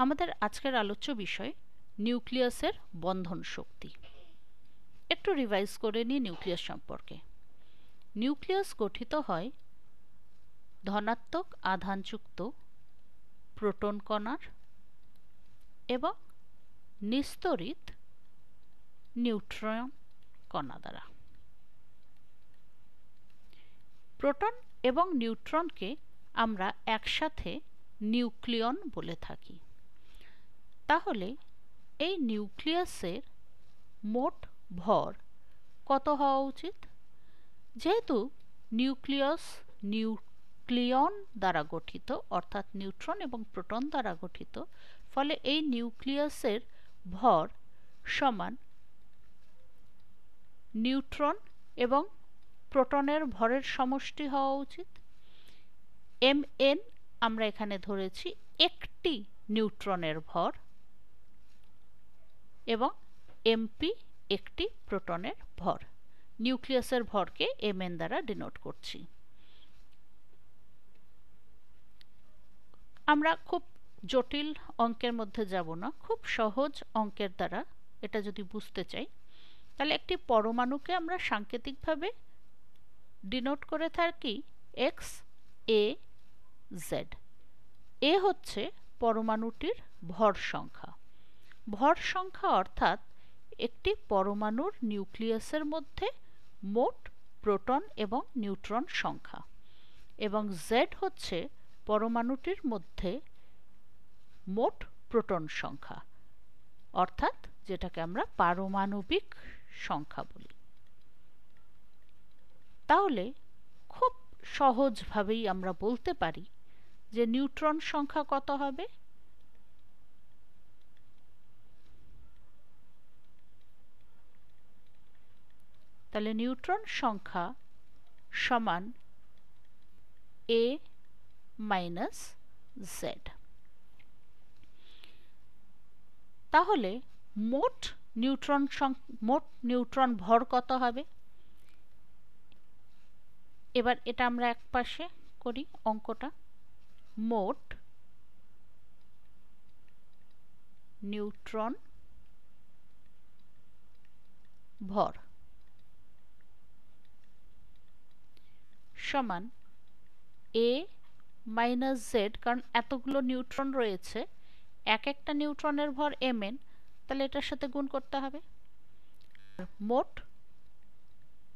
আমাদের আজকের আলোচ্য বিষয় নিউক্লিয়াসের বন্ধন শক্তি। একটু রিভাইজ করে নিই নিউক্লিয়াস সম্পর্কে। নিউক্লিয়াস গঠিত হয় ধনাত্মক আধানযুক্ত প্রোটন কণার এবং নিস্তড়িত নিউট্রন কণা দ্বারা। প্রোটন এবং নিউট্রনকে আমরা একসাথে নিউক্লিয়ন বলে থাকি। তাহলে এই নিউক্লিয়াসের মোট ভর কত হওয়া উচিত? যেহেতু নিউক্লিয়াস নিউক্লিয়ন দ্বারা গঠিত, অর্থাৎ নিউট্রন এবং প্রোটন দ্বারা গঠিত, ফলে এই নিউক্লিয়াসের ভর সমান নিউট্রন এবং প্রোটনের ভরের সমষ্টি হওয়া উচিত। mn আমরা এখানে ধরেছি একটি নিউট্রনের ভর এবং mp একটি প্রোটনের ভর। নিউক্লিয়াসের ভরকে mn দ্বারা ডিনোট করছি। আমরা খুব জটিল অঙ্কের মধ্যে যাব না, খুব সহজ অঙ্কের দ্বারা এটা যদি বুঝতে চাই, তাহলে একটি পরমাণুকে আমরা সাংকেতিকভাবে ডিনোট করে থাকি x a z। এ হচ্ছে পরমাণুটির ভর সংখ্যা। ভর সংখ্যা অর্থাৎ একটি পরমাণুর নিউক্লিয়াসের মধ্যে মোট প্রোটন এবং নিউট্রন সংখ্যা, এবং z হচ্ছে পরমাণুটির মধ্যে মোট প্রোটন সংখ্যা, অর্থাৎ যেটাকে আমরা পারমাণবিক সংখ্যা বলি। তাহলে খুব সহজভাবেই আমরা বলতে পারি যে নিউট্রন সংখ্যা কত হবে? তাহলে নিউট্রন সংখ্যা সমান a মাইনাস z। তাহলে মোট নিউট্রন ভর কত হবে? এবার এটা আমরা এক পাশে করি অঙ্কটা। মোট নিউট্রন ভর সমান a মাইনাস z, কারণ এতগুলো নিউট্রন রয়েছে, এক একটা নিউট্রনের ভর mn, তাহলে এটার সাথে গুণ করতে হবে। মোট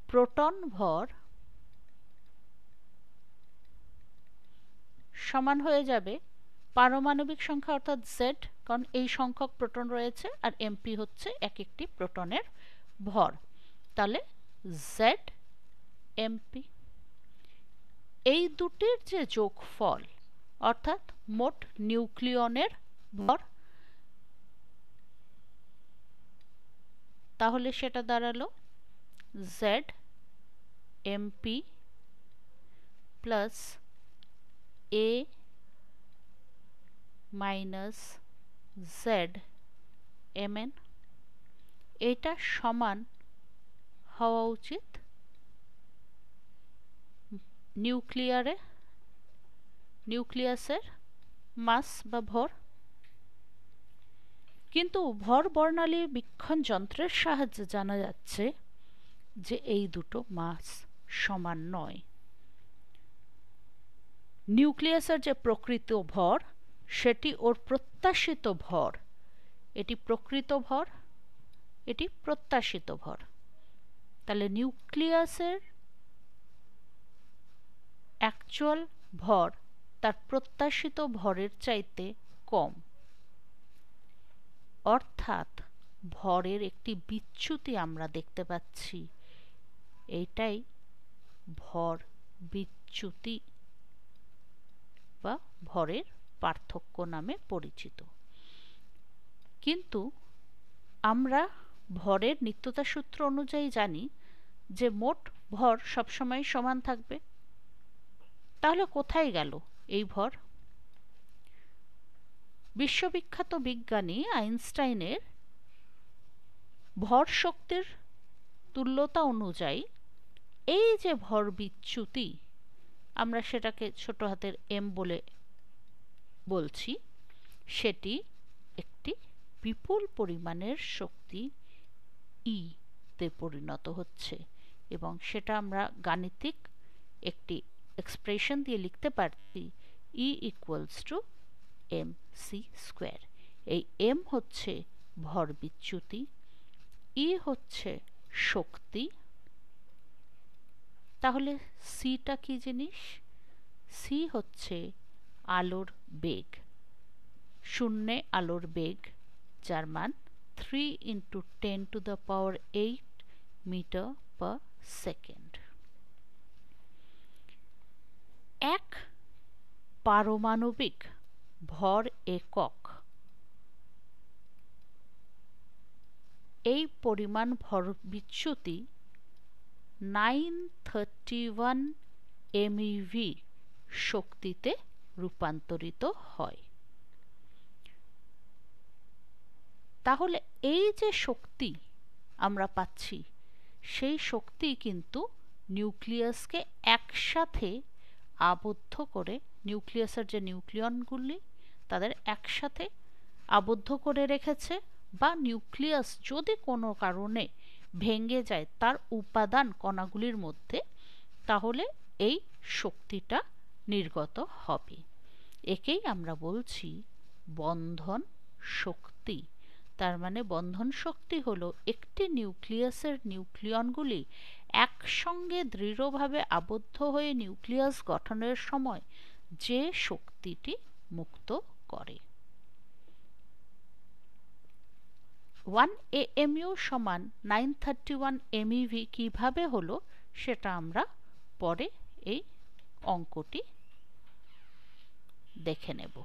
প্রোটন ভর সমান হয়ে যাবে পারমাণবিক সংখ্যা অর্থাৎ z, কারণ এই সংখ্যক প্রোটন রয়েছে, আর mp হচ্ছে এক একটি প্রোটনের ভর, তাহলে z mp। এই দুটির যে যোগফল অর্থাৎ মোট নিউক্লিয়নের ভর, তাহলে সেটা দাঁড়ালো z mp plus a minus z mn। এটা সমান হওয়া উচিত নিউক্লিয়াসের মাস বা ভর। কিন্তু ভর বর্ণালী বীক্ষণ যন্ত্রের সাহায্যে জানা যাচ্ছে যে এই দুটো মাস সমান নয়। নিউক্লিয়াসের যে প্রকৃত ভর সেটি ওর প্রত্যাশিত ভর, এটি প্রকৃত ভর, এটি প্রত্যাশিত ভর। তাহলে নিউক্লিয়াসের অ্যাকচুয়াল ভর তার প্রত্যাশিত ভরের চাইতে কম, অর্থাৎ ভরের একটি বিচ্যুতি আমরা দেখতে পাচ্ছি। এইটাই ভর বিচ্যুতি বা ভরের পার্থক্য নামে পরিচিত। কিন্তু আমরা ভরের নিত্যতা সূত্র অনুযায়ী জানি যে মোট ভর সবসময় সমান থাকবে। তাহলে কোথায় গেল এই ভর? বিশ্ববিখ্যাত বিজ্ঞানী আইনস্টাইনের ভর শক্তির তুল্যতা অনুযায়ী এই যে ভর বিচ্যুতি, আমরা সেটাকে ছোট হাতের m বলে বলছি, সেটি বিপুল পরিমাণের শক্তি ই তে পরিণত হচ্ছে, এবং সেটা আমরা গাণিতিক একটি এক্সপ্রেশন দিয়ে লিখতে পারছি, E equals to mc square. এই m হচ্ছে ভর বিচ্যুতি, E হচ্ছে শক্তি। তাহলে সিটা কি জিনিস? সি হচ্ছে আলোর বেগ, শূন্যে আলোর বেগ, যার মান 3 × 10⁸ মিটার পার সেকেন্ড। এক পারমাণবিক ভর একক এই পরিমাণ ভর বিচ্যুতি 931 MeV শক্তিতে রূপান্তরিত হয়। তাহলে এই যে শক্তি আমরা পাচ্ছি, সেই শক্তি কিন্তু নিউক্লিয়াসকে একসাথে আবদ্ধ করে, নিউক্লিয়াসের যে নিউক্লিয়নগুলি তাদের একসাথে আবদ্ধ করে রেখেছে, বা নিউক্লিয়াস যদি কোনো কারণে ভেঙে যায় তার উপাদান কণাগুলির মধ্যে, তাহলে এই শক্তিটা নির্গত হবে। একেই আমরা বলছি বন্ধন শক্তি। তার মানে বন্ধন শক্তি হলো একটি নিউক্লিয়াসের নিউক্লিয়নগুলি একসঙ্গে দৃঢ়ভাবে আবদ্ধ হয়ে নিউক্লিয়াস গঠনের সময় যে শক্তিটি মুক্ত করে। 1 AMU সমান 931 MeV কিভাবে হলো সেটা আমরা পরে এই অঙ্কটি দেখে নেব।